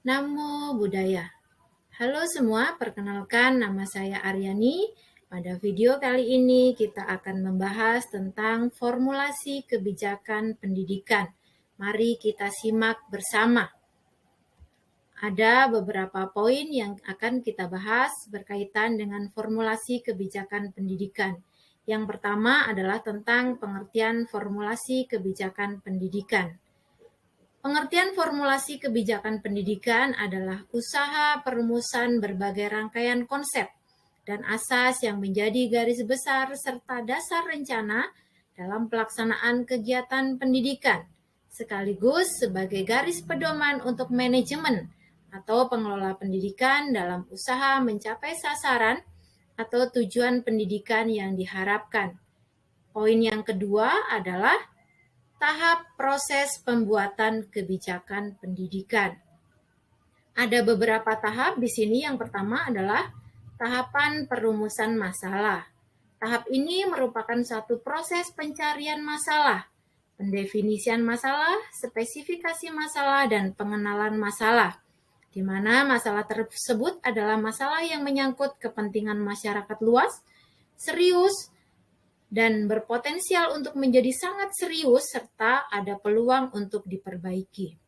Namo Buddhaya. Halo semua, perkenalkan nama saya Aryani. Pada video kali ini kita akan membahas tentang formulasi kebijakan pendidikan. Mari kita simak bersama. Ada beberapa poin yang akan kita bahas berkaitan dengan formulasi kebijakan pendidikan. Yang pertama adalah tentang pengertian formulasi kebijakan pendidikan. Pengertian formulasi kebijakan pendidikan adalah usaha perumusan berbagai rangkaian konsep dan asas yang menjadi garis besar serta dasar rencana dalam pelaksanaan kegiatan pendidikan, sekaligus sebagai garis pedoman untuk manajemen atau pengelola pendidikan dalam usaha mencapai sasaran atau tujuan pendidikan yang diharapkan. Poin yang kedua adalah tahap proses pembuatan kebijakan pendidikan. Ada beberapa tahap di sini. Yang pertama adalah tahapan perumusan masalah. Tahap ini merupakan satu proses pencarian masalah, pendefinisian masalah, spesifikasi masalah, dan pengenalan masalah, di mana masalah tersebut adalah masalah yang menyangkut kepentingan masyarakat luas, serius, dan berpotensial untuk menjadi sangat serius serta ada peluang untuk diperbaiki.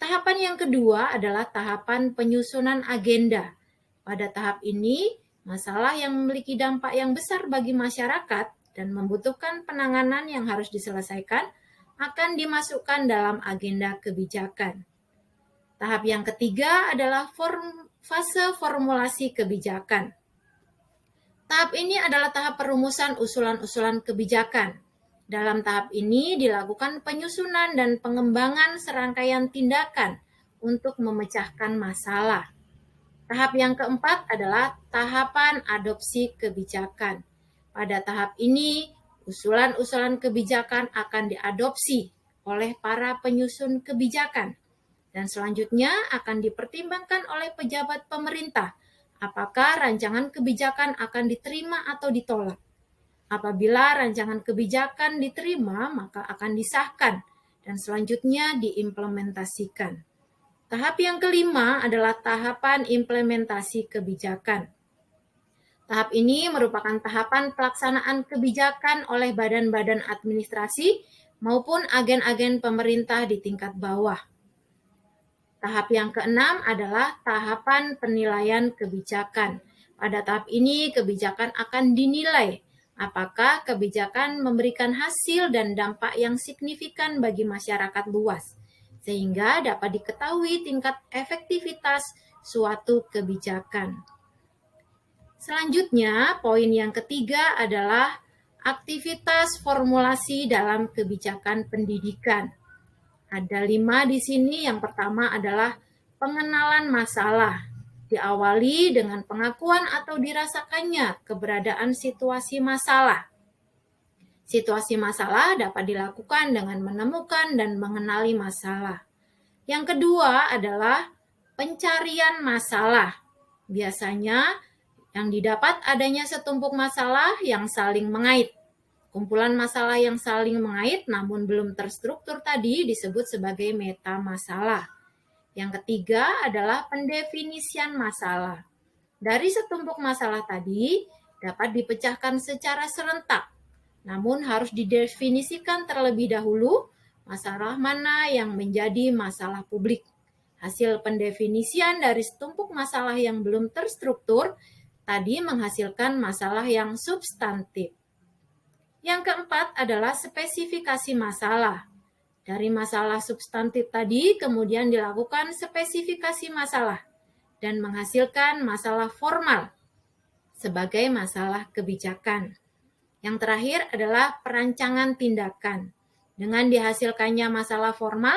Tahapan yang kedua adalah tahapan penyusunan agenda. Pada tahap ini, masalah yang memiliki dampak yang besar bagi masyarakat dan membutuhkan penanganan yang harus diselesaikan akan dimasukkan dalam agenda kebijakan. Tahap yang ketiga adalah fase formulasi kebijakan. Tahap ini adalah tahap perumusan usulan-usulan kebijakan. Dalam tahap ini dilakukan penyusunan dan pengembangan serangkaian tindakan untuk memecahkan masalah. Tahap yang keempat adalah tahapan adopsi kebijakan. Pada tahap ini, usulan-usulan kebijakan akan diadopsi oleh para penyusun kebijakan dan selanjutnya akan dipertimbangkan oleh pejabat pemerintah apakah rancangan kebijakan akan diterima atau ditolak. Apabila rancangan kebijakan diterima, maka akan disahkan dan selanjutnya diimplementasikan. Tahap yang kelima adalah tahapan implementasi kebijakan. Tahap ini merupakan tahapan pelaksanaan kebijakan oleh badan-badan administrasi maupun agen-agen pemerintah di tingkat bawah. Tahap yang keenam adalah tahapan penilaian kebijakan. Pada tahap ini, kebijakan akan dinilai apakah kebijakan memberikan hasil dan dampak yang signifikan bagi masyarakat luas, sehingga dapat diketahui tingkat efektivitas suatu kebijakan. Selanjutnya, poin yang ketiga adalah aktivitas formulasi dalam kebijakan pendidikan. Ada 5 di sini. Yang pertama adalah pengenalan masalah. Diawali dengan pengakuan atau dirasakannya keberadaan situasi masalah. Situasi masalah dapat dilakukan dengan menemukan dan mengenali masalah. Yang kedua adalah pencarian masalah. Biasanya yang didapat adanya setumpuk masalah yang saling mengait. Kumpulan masalah yang saling mengait namun belum terstruktur tadi disebut sebagai meta masalah. Yang ketiga adalah pendefinisian masalah. Dari setumpuk masalah tadi dapat dipecahkan secara serentak, namun harus didefinisikan terlebih dahulu masalah mana yang menjadi masalah publik. Hasil pendefinisian dari setumpuk masalah yang belum terstruktur tadi menghasilkan masalah yang substantif. Yang keempat adalah spesifikasi masalah. Dari masalah substantif tadi kemudian dilakukan spesifikasi masalah dan menghasilkan masalah formal sebagai masalah kebijakan. Yang terakhir adalah perancangan tindakan. Dengan dihasilkannya masalah formal,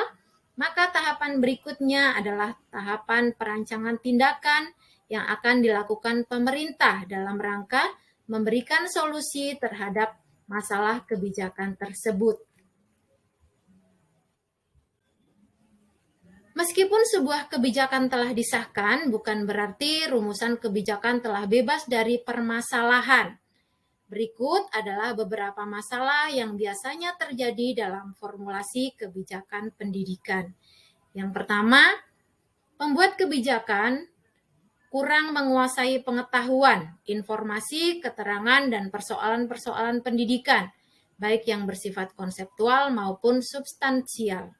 maka tahapan berikutnya adalah tahapan perancangan tindakan yang akan dilakukan pemerintah dalam rangka memberikan solusi terhadap masalah kebijakan tersebut. Meskipun sebuah kebijakan telah disahkan, bukan berarti rumusan kebijakan telah bebas dari permasalahan. Berikut adalah beberapa masalah yang biasanya terjadi dalam formulasi kebijakan pendidikan. Yang pertama, Pembuat kebijakan kurang menguasai pengetahuan, informasi, keterangan, dan persoalan-persoalan pendidikan, baik yang bersifat konseptual maupun substansial.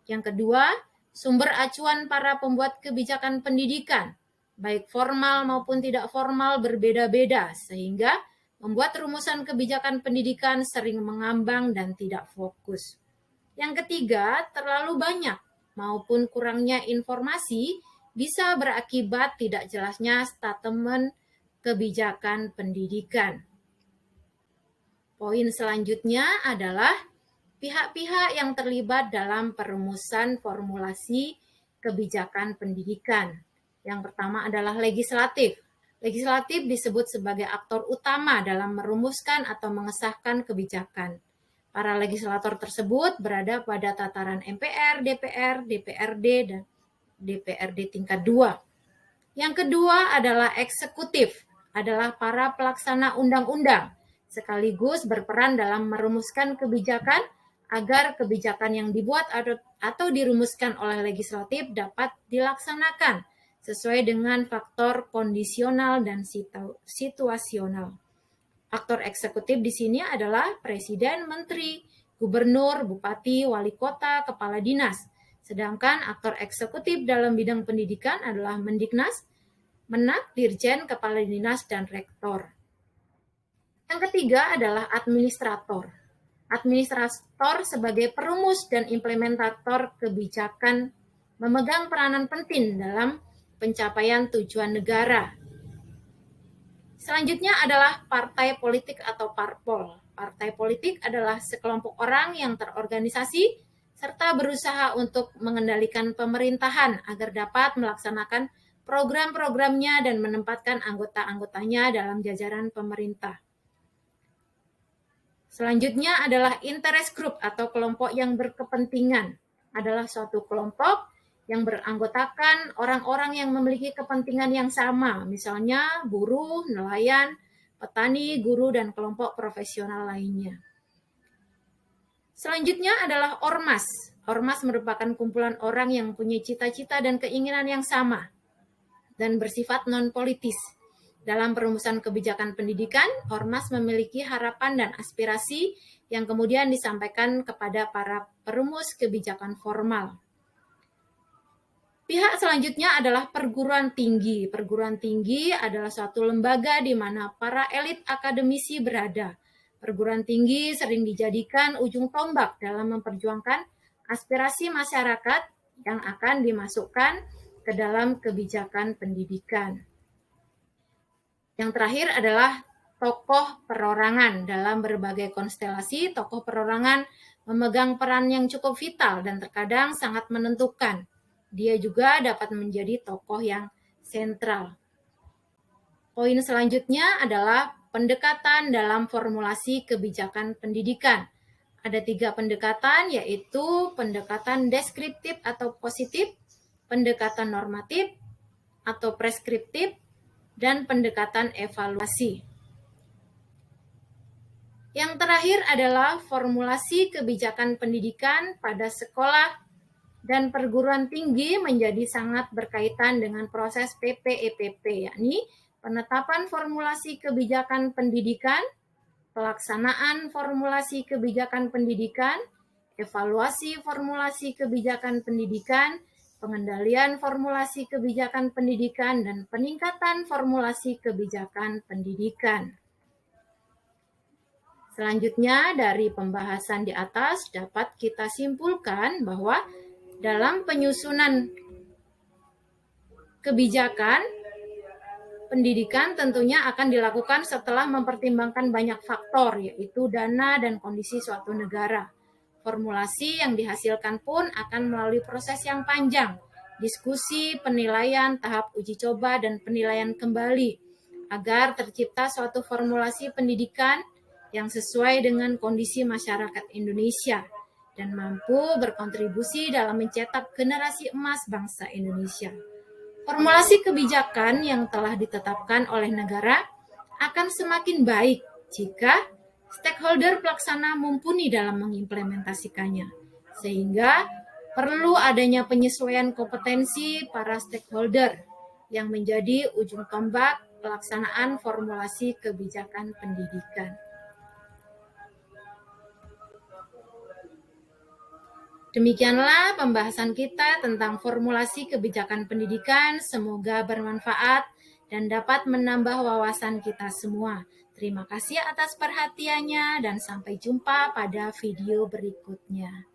Yang kedua, sumber acuan para pembuat kebijakan pendidikan, baik formal maupun tidak formal, berbeda-beda, sehingga membuat rumusan kebijakan pendidikan sering mengambang dan tidak fokus. Yang ketiga, terlalu banyak maupun kurangnya informasi bisa berakibat tidak jelasnya statement kebijakan pendidikan. Poin selanjutnya adalah pihak-pihak yang terlibat dalam perumusan formulasi kebijakan pendidikan. Yang pertama adalah legislatif. Legislatif disebut sebagai aktor utama dalam merumuskan atau mengesahkan kebijakan. Para legislator tersebut berada pada tataran MPR, DPR, DPRD, dan DPRD tingkat 2. Yang kedua adalah eksekutif, adalah para pelaksana undang-undang, sekaligus berperan dalam merumuskan kebijakan agar kebijakan yang dibuat atau dirumuskan oleh legislatif dapat dilaksanakan sesuai dengan faktor kondisional dan situasional. Aktor eksekutif di sini adalah presiden, menteri, gubernur, bupati, wali kota, kepala dinas. Sedangkan aktor eksekutif dalam bidang pendidikan adalah Mendiknas, Menak, Dirjen, kepala dinas, dan rektor. Yang ketiga adalah administrator. Administrator sebagai perumus dan implementator kebijakan memegang peranan penting dalam pencapaian tujuan negara. Selanjutnya adalah partai politik atau parpol. Partai politik adalah sekelompok orang yang terorganisasi serta berusaha untuk mengendalikan pemerintahan agar dapat melaksanakan program-programnya dan menempatkan anggota-anggotanya dalam jajaran pemerintah. Selanjutnya adalah interest group atau kelompok yang berkepentingan. Adalah suatu kelompok yang beranggotakan orang-orang yang memiliki kepentingan yang sama, misalnya buruh, nelayan, petani, guru, dan kelompok profesional lainnya. Selanjutnya adalah ormas. Ormas merupakan kumpulan orang yang punya cita-cita dan keinginan yang sama dan bersifat non-politis. Dalam perumusan kebijakan pendidikan, ormas memiliki harapan dan aspirasi yang kemudian disampaikan kepada para perumus kebijakan formal. Pihak selanjutnya adalah perguruan tinggi. Perguruan tinggi adalah suatu lembaga di mana para elit akademisi berada. Perguruan tinggi sering dijadikan ujung tombak dalam memperjuangkan aspirasi masyarakat yang akan dimasukkan ke dalam kebijakan pendidikan. Yang terakhir adalah tokoh perorangan. Dalam berbagai konstelasi, tokoh perorangan memegang peran yang cukup vital dan terkadang sangat menentukan. Dia juga dapat menjadi tokoh yang sentral. Poin selanjutnya adalah pendekatan dalam formulasi kebijakan pendidikan. Ada 3 pendekatan, yaitu pendekatan deskriptif atau positif, pendekatan normatif atau preskriptif, dan pendekatan evaluasi. Yang terakhir adalah formulasi kebijakan pendidikan pada sekolah dan perguruan tinggi menjadi sangat berkaitan dengan proses PPEPP, yakni penetapan formulasi kebijakan pendidikan, pelaksanaan formulasi kebijakan pendidikan, evaluasi formulasi kebijakan pendidikan, pengendalian formulasi kebijakan pendidikan, dan peningkatan formulasi kebijakan pendidikan. Selanjutnya, dari pembahasan di atas dapat kita simpulkan bahwa dalam penyusunan kebijakan pendidikan tentunya akan dilakukan setelah mempertimbangkan banyak faktor, yaitu dana dan kondisi suatu negara. Formulasi yang dihasilkan pun akan melalui proses yang panjang, diskusi, penilaian, tahap uji coba, dan penilaian kembali, agar tercipta suatu formulasi pendidikan yang sesuai dengan kondisi masyarakat Indonesia dan mampu berkontribusi dalam mencetak generasi emas bangsa Indonesia. Formulasi kebijakan yang telah ditetapkan oleh negara akan semakin baik jika stakeholder pelaksana mumpuni dalam mengimplementasikannya, sehingga Perlu adanya penyesuaian kompetensi para stakeholder yang menjadi ujung tombak pelaksanaan formulasi kebijakan pendidikan. Demikianlah pembahasan kita tentang formulasi kebijakan pendidikan. Semoga bermanfaat dan dapat menambah wawasan kita semua. Terima kasih atas perhatiannya dan sampai jumpa pada video berikutnya.